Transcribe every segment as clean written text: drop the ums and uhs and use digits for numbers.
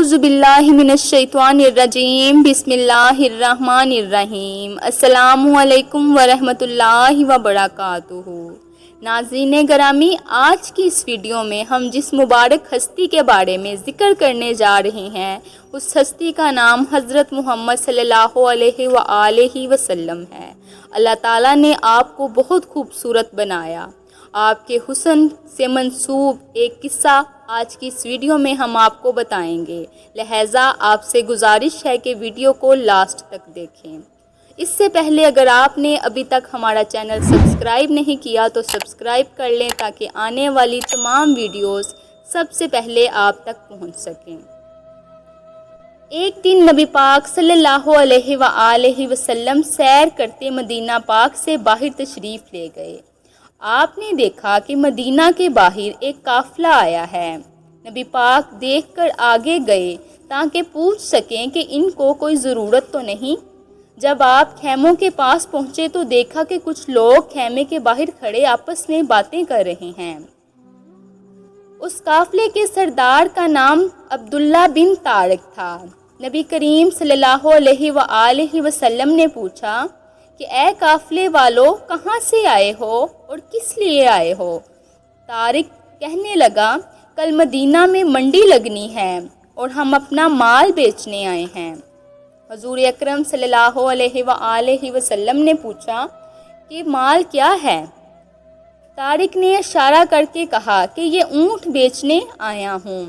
اعوذ باللہ من الشیطان الرجیم بسم اللہ الرحمن الرحیم السلام علیکم ورحمۃ اللہ وبرکاتہ۔ ناظرین گرامی، آج کی اس ویڈیو میں ہم جس مبارک ہستی کے بارے میں ذکر کرنے جا رہے ہیں اس ہستی کا نام حضرت محمد صلی اللہ علیہ وآلہ وسلم ہے۔ اللہ تعالیٰ نے آپ کو بہت خوبصورت بنایا۔ آپ کے حسن سے منسوب ایک قصہ آج کی اس ویڈیو میں ہم آپ کو بتائیں گے، لہٰذا آپ سے گزارش ہے کہ ویڈیو کو لاسٹ تک دیکھیں۔ اس سے پہلے اگر آپ نے ابھی تک ہمارا چینل سبسکرائب نہیں کیا تو سبسکرائب کر لیں تاکہ آنے والی تمام ویڈیوز سب سے پہلے آپ تک پہنچ سکیں۔ ایک دن نبی پاک صلی اللہ علیہ وآلہ وسلم سیر کرتے مدینہ پاک سے باہر تشریف لے گئے۔ آپ نے دیکھا کہ مدینہ کے باہر ایک قافلہ آیا ہے۔ نبی پاک دیکھ کر آگے گئے تاکہ پوچھ سکیں کہ ان کو کوئی ضرورت تو نہیں۔ جب آپ خیموں کے پاس پہنچے تو دیکھا کہ کچھ لوگ خیمے کے باہر کھڑے آپس میں باتیں کر رہے ہیں۔ اس قافلے کے سردار کا نام عبداللہ بن طارق تھا۔ نبی کریم صلی اللہ علیہ وآلہ وسلم نے پوچھا کہ اے قافلے والو، کہاں سے آئے ہو اور کس لیے آئے ہو؟ طارق کہنے لگا، کل مدینہ میں منڈی لگنی ہے اور ہم اپنا مال بیچنے آئے ہیں۔ حضور اکرم صلی اللہ علیہ وآلہ وسلم نے پوچھا کہ مال کیا ہے؟ طارق نے اشارہ کر کے کہا کہ یہ اونٹ بیچنے آیا ہوں۔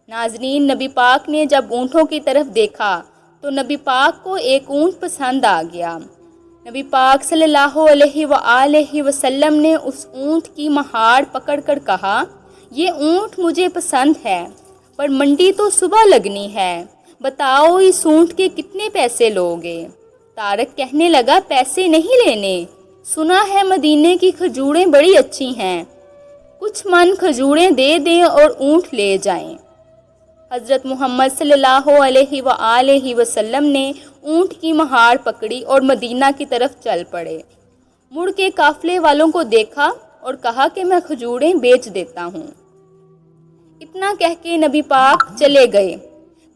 ناظرین، نبی پاک نے جب اونٹوں کی طرف دیکھا تو نبی پاک کو ایک اونٹ پسند آ گیا۔ نبی پاک صلی اللہ علیہ وآلہ وسلم نے اس اونٹ کی مہاڑ پکڑ کر کہا، یہ اونٹ مجھے پسند ہے، پر منڈی تو صبح لگنی ہے، بتاؤ اس اونٹ کے کتنے پیسے لوگے؟ طارق کہنے لگا، پیسے نہیں لینے، سنا ہے مدینے کی کھجوریں بڑی اچھی ہیں، کچھ من کھجوریں دے دیں اور اونٹ لے جائیں۔ حضرت محمد صلی اللہ علیہ وآلہ وسلم نے اونٹ کی مہاڑ پکڑی اور مدینہ کی طرف چل پڑے۔ مڑ کے قافلے والوں کو دیکھا اور کہا کہ میں کھجوریں بیچ دیتا ہوں۔ اتنا کہہ کے نبی پاک چلے گئے۔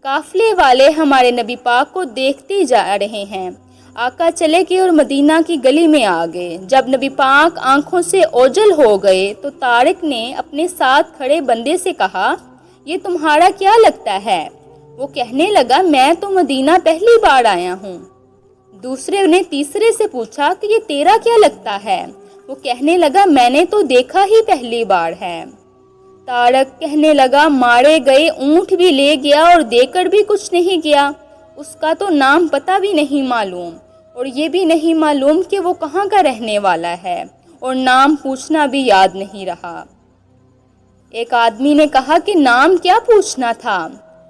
قافلے والے ہمارے نبی پاک کو دیکھتے جا رہے ہیں۔ آقا چلے گئے اور مدینہ کی گلی میں آ گئے۔ جب نبی پاک آنکھوں سے اوجھل ہو گئے تو طارق نے اپنے ساتھ کھڑے بندے سے کہا، یہ تمہارا کیا لگتا ہے؟ وہ کہنے لگا، میں تو مدینہ پہلی بار آیا ہوں۔ دوسرے نے تیسرے سے پوچھا کہ یہ تیرا کیا لگتا ہے؟ وہ کہنے لگا، میں نے تو دیکھا ہی پہلی بار ہے۔ طارق کہنے لگا، مارے گئے اونٹ بھی لے گیا اور دے کر بھی کچھ نہیں گیا، اس کا تو نام پتہ بھی نہیں معلوم، اور یہ بھی نہیں معلوم کہ وہ کہاں کا رہنے والا ہے، اور نام پوچھنا بھی یاد نہیں رہا۔ ایک آدمی نے کہا کہ نام کیا پوچھنا تھا؟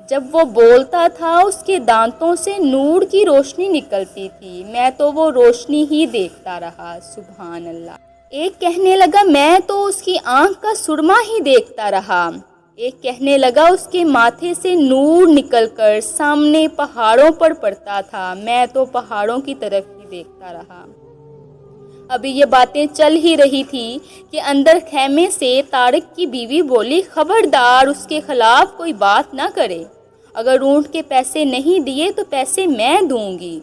جب وہ بولتا تھا اس کے دانتوں سے نور کی روشنی نکلتی تھی، میں تو وہ روشنی ہی دیکھتا رہا، سبحان اللہ۔ ایک کہنے لگا، میں تو اس کی آنکھ کا سرما ہی دیکھتا رہا۔ ایک کہنے لگا، اس کے ماتھے سے نور نکل کر سامنے پہاڑوں پر پڑتا تھا، میں تو پہاڑوں کی طرف ہی دیکھتا رہا۔ ابھی یہ باتیں چل ہی رہی تھی کہ اندر خیمے سے طارق کی بیوی بولی، خبردار اس کے خلاف کوئی بات نہ کرے، اگر اونٹ کے پیسے نہیں دیے تو پیسے میں دوں گی۔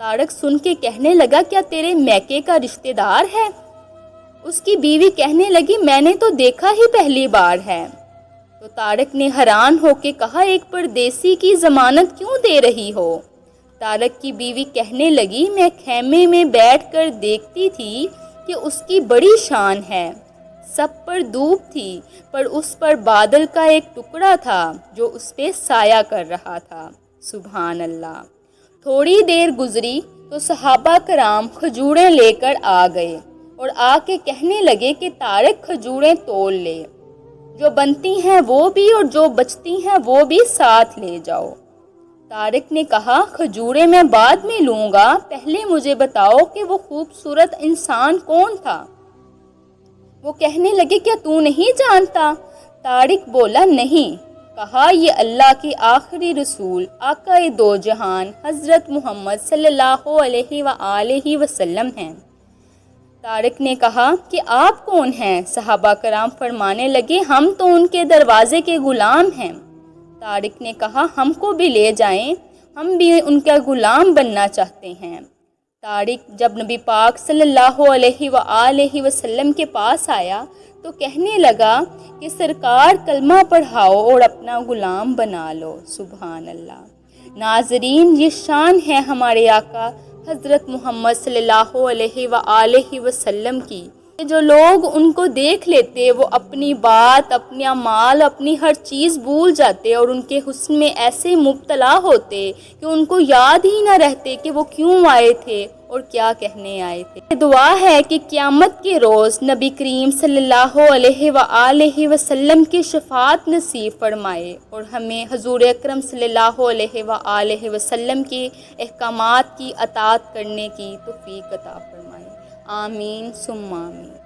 طارق سن کے کہنے لگا، کیا تیرے میکے کا رشتہ دار ہے؟ اس کی بیوی کہنے لگی، میں نے تو دیکھا ہی پہلی بار ہے۔ تو طارق نے حیران ہو کے کہا، ایک پردیسی کی ضمانت کیوں دے رہی ہو؟ طارق کی بیوی کہنے لگی، میں خیمے میں بیٹھ کر دیکھتی تھی کہ اس کی بڑی شان ہے، سب پر دھوپ تھی پر اس پر بادل کا ایک ٹکڑا تھا جو اس پہ سایہ کر رہا تھا، سبحان اللہ۔ تھوڑی دیر گزری تو صحابہ کرام کھجوریں لے کر آ گئے اور آ کے کہنے لگے کہ طارق کھجوریں تول لے، جو بنتی ہیں وہ بھی اور جو بچتی ہیں وہ بھی ساتھ لے جاؤ۔ طارق نے کہا، کھجوریں میں بعد میں لوں گا، پہلے مجھے بتاؤ کہ وہ خوبصورت انسان کون تھا؟ وہ کہنے لگے، کیا تو نہیں جانتا؟ طارق بولا، نہیں۔ کہا، یہ اللہ کے آخری رسول آقا دو جہان حضرت محمد صلی اللہ علیہ وآلہ وسلم ہیں۔ طارق نے کہا کہ آپ کون ہیں؟ صحابہ کرام فرمانے لگے، ہم تو ان کے دروازے کے غلام ہیں۔ طارق نے کہا ہم کو بھی لے جائیں، ہم بھی ان کا غلام بننا چاہتے ہیں۔ طارق جب نبی پاک صلی اللہ علیہ وآلہ وسلم کے پاس آیا تو کہنے لگا کہ سرکار کلمہ پڑھاؤ اور اپنا غلام بنا لو۔ سبحان اللہ۔ ناظرین، یہ شان ہے ہمارے آقا حضرت محمد صلی اللہ علیہ وآلہ وسلم کی، جو لوگ ان کو دیکھ لیتے وہ اپنی بات، اپنا مال، اپنی ہر چیز بھول جاتے اور ان کے حسن میں ایسے مبتلا ہوتے کہ ان کو یاد ہی نہ رہتے کہ وہ کیوں آئے تھے اور کیا کہنے آئے تھے۔ دعا ہے کہ قیامت کے روز نبی کریم صلی اللہ علیہ وآلہ وسلم کی شفاعت نصیب فرمائے اور ہمیں حضور اکرم صلی اللہ علیہ وآلہ وسلم کے احکامات کی اطاعت کرنے کی توفیق عطا فرمائے۔ آمین ثم آمین۔